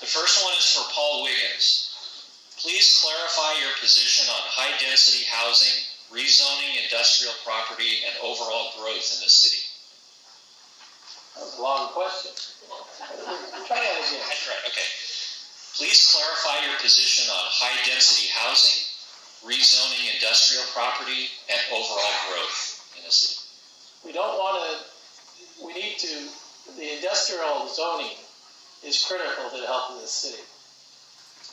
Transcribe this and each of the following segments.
The first one is for Paul Wiggins. Please clarify your position on high-density housing, rezoning industrial property, and overall growth in the city. That was a long question. Try that again. That's right, okay. Please clarify your position on high-density housing, rezoning industrial property, and overall growth in the city. We don't want to, the industrial zoning is critical to the health of this city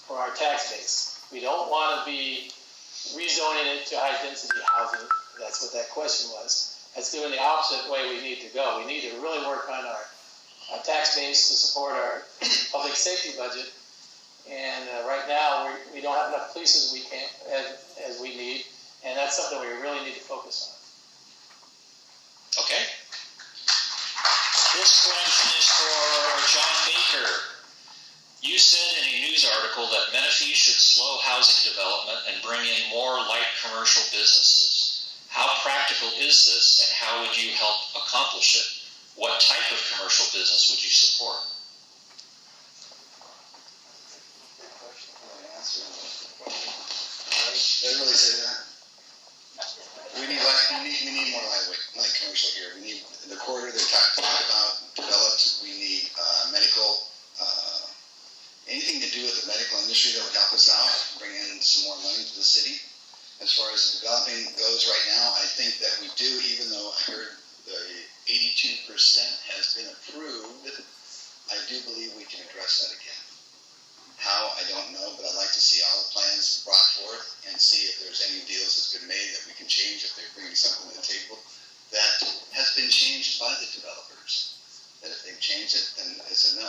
for our tax base. We don't want to be rezoning it to high-density housing. That's what that question was. That's doing the opposite way we need to go. We need to really work on our tax base to support our public safety budget. And right now, we don't have enough police as we need, and that's something we really need to focus on. Okay. This question is for John Baker. You said in a news article that Menifee should slow housing development and bring in more light commercial businesses. How practical is this, and how would you help accomplish it? What type of commercial business would you support? Did I really say that? We need more light commercial here. We need the corridor they talked about developed. We need medical, anything to do with the medical industry that would help us out, bring in some more money to the city. As far as developing goes right now, I think that we do, even though I heard the 82% has been approved, I do believe we can address that again. How, I don't know, but I'd like to see all the plans brought forth and see if there's any deals that's been made that we can change if they're bringing something to the table that has been changed by the developers. That if they've changed it, then it's a no.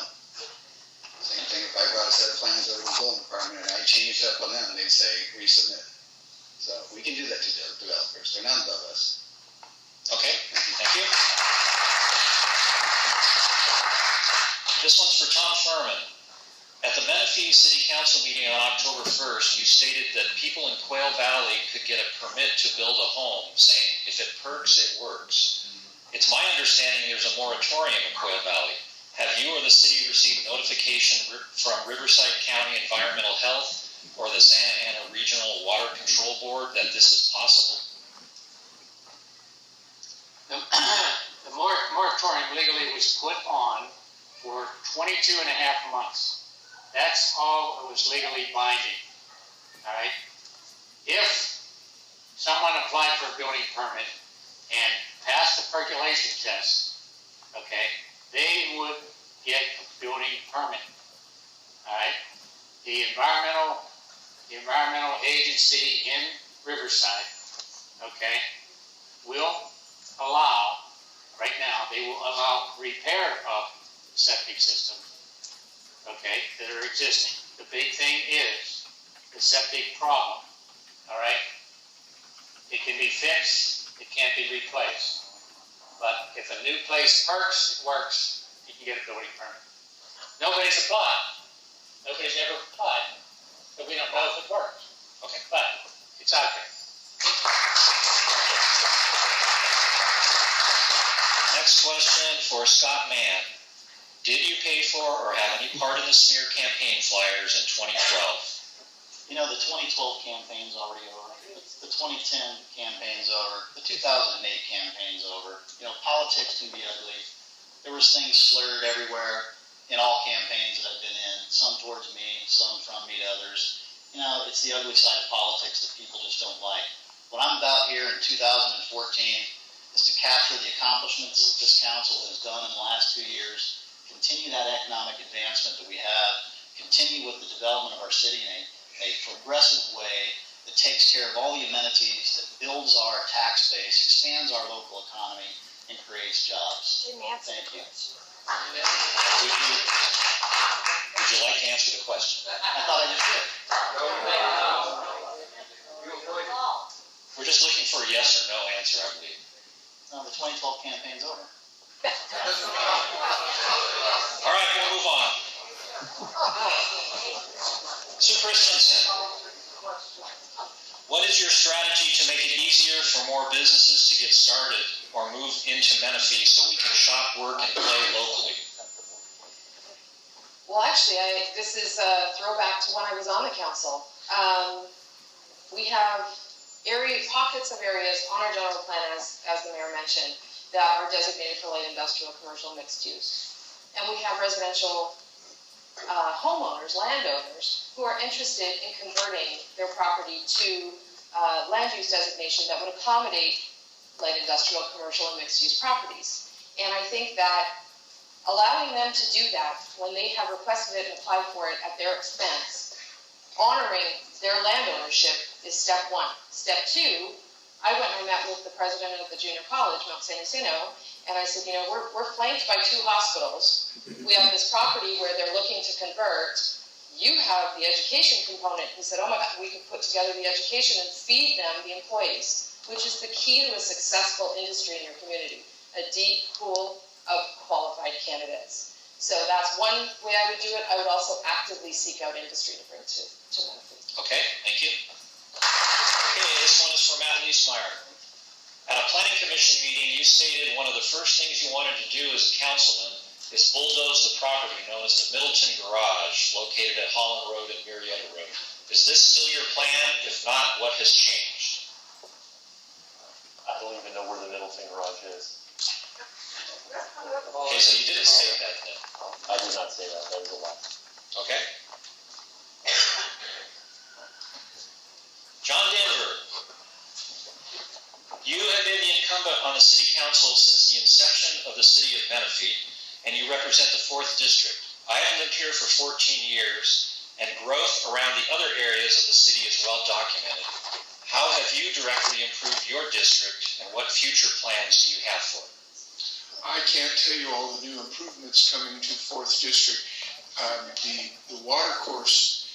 Same thing if I brought a set of plans over to the building department and I changed it up on them, they'd say resubmit. So we can do that to developers. They're not above us. Okay, thank you. This one's for Tom Furman. At the Menifee City Council meeting on October 1st, you stated that people in Quail Valley could get a permit to build a home, saying, if it perks, it works. It's my understanding there's a moratorium in Quail Valley. Have you or the city received notification from Riverside County Environmental Health or the Santa Ana Regional Water Control Board that this is possible? The moratorium legally was put on for 22 and a half months. That's all it was legally binding, all right? If someone applied for a building permit and passed the percolation test, okay, they would get a building permit, all right? The environmental agency in Riverside, okay, will allow, right now, they will allow repair of septic systems, okay, that are existing. The big thing is the septic problem, all right? It can be fixed, it can't be replaced. But if a new place perks, it works, you can get a building permit. Nobody's applied. Nobody's ever applied, so we don't know if it works. Okay, but it's out there. Next question for Scott Mann. Did you pay for or have any part in the smear campaign flyers in 2012? You know, the 2012 campaign's already over. The 2010 campaign's over. The 2008 campaign's over. You know, politics can be ugly. There was things slurred everywhere in all campaigns that I've been in, some towards me, some from me to others. You know, it's the ugly side of politics that people just don't like. What I'm about here in 2014 is to capture the accomplishments this council has done in the last 2 years, continue that economic advancement that we have, continue with the development of our city in a progressive way that takes care of all the amenities, that builds our tax base, expands our local economy, and creates jobs. Thank you. Would you like to answer the question? I thought I just did. We're just looking for a yes or no answer, I believe. No, the 2012 campaign's over. All right, we'll move on. Sue Christensen, what is your strategy to make it easier for more businesses to get started or move into Menifee so we can shop, work, and play locally? Well, actually, this is a throwback to when I was on the council. We have pockets of areas on our general plan, as the mayor mentioned, that are designated for light industrial, commercial, mixed use. And we have residential homeowners, landowners, who are interested in converting their property to land use designation that would accommodate light industrial, commercial, and mixed use properties. And I think that allowing them to do that when they have requested it and applied for it at their expense, honoring their land ownership, is step one. Step two, I went and met with the president of the junior college, Mount San Jacinto, and I said, we're flanked by 2 hospitals. We have this property where they're looking to convert. You have the education component. He said, oh my God, we could put together the education and feed them, the employees, which is the key to a successful industry in your community, a deep pool of qualified candidates. So that's one way I would do it. I would also actively seek out industry to bring to Menifee. Okay, thank you. Okay, this one is from Matt Leesmeyer. At a planning commission meeting, you stated one of the first things you wanted to do as a councilman is bulldoze the property known as the Middleton Garage, located at Holland Road and Marietta Road. Is this still your plan? If not, what has changed? I don't even know where the Middleton Garage is. Okay, so you didn't state that then. I did not say that. That was a lie. Okay. John Denver, you have been the incumbent on the city council since the inception of the city of Menifee, and you represent the 4th district. I have lived here for 14 years, and growth around the other areas of the city is well documented. How have you directly improved your district, and what future plans do you have for it? I can't tell you all the new improvements coming to 4th District. The water course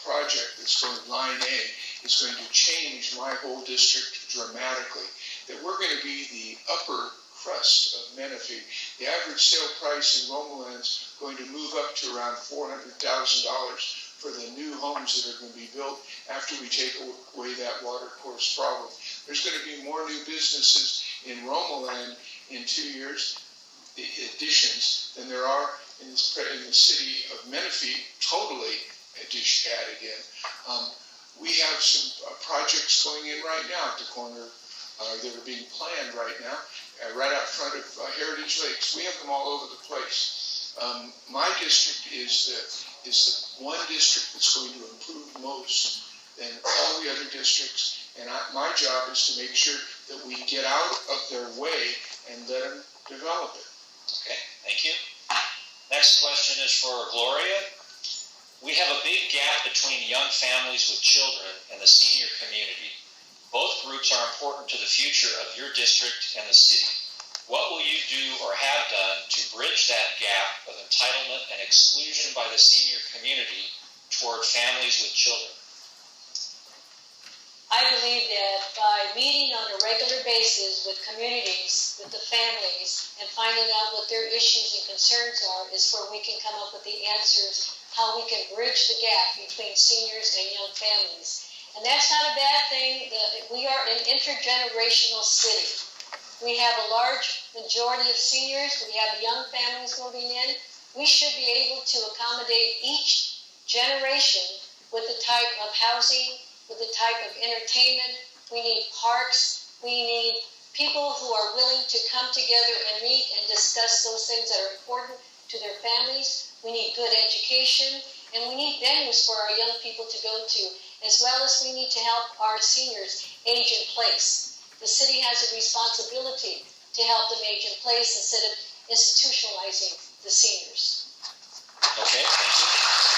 project that's going to Line A is going to change my whole district dramatically. That we're going to be the upper crust of Menifee. The average sale price in Romaland's going to move up to around $400,000 for the new homes that are going to be built after we take away that water course problem. There's going to be more new businesses in Romaland in 2 years, the additions, than there are in the city of Menifee, totally add again. We have some projects going in right now at the corner that are being planned right now, right out front of Heritage Lakes. We have them all over the place. My district is the one district that's going to improve most than all the other districts, and my job is to make sure that we get out of their way and let them develop it. Okay, thank you. Next question is for Gloria. We have a big gap between young families with children and the senior community. Both groups are important to the future of your district and the city. What will you do or have done to bridge that gap of entitlement and exclusion by the senior community toward families with children? I believe that by meeting on a regular basis with communities, with the families, and finding out what their issues and concerns are is where we can come up with the answers, how we can bridge the gap between seniors and young families. And that's not a bad thing. We are an intergenerational city. We have a large majority of seniors. We have young families moving in. We should be able to accommodate each generation with the type of housing, with the type of entertainment. We need parks. We need people who are willing to come together and meet and discuss those things that are important to their families. We need good education, and we need venues for our young people to go to, as well as we need to help our seniors age in place. The city has a responsibility to help them age in place instead of institutionalizing the seniors. Okay, thank you.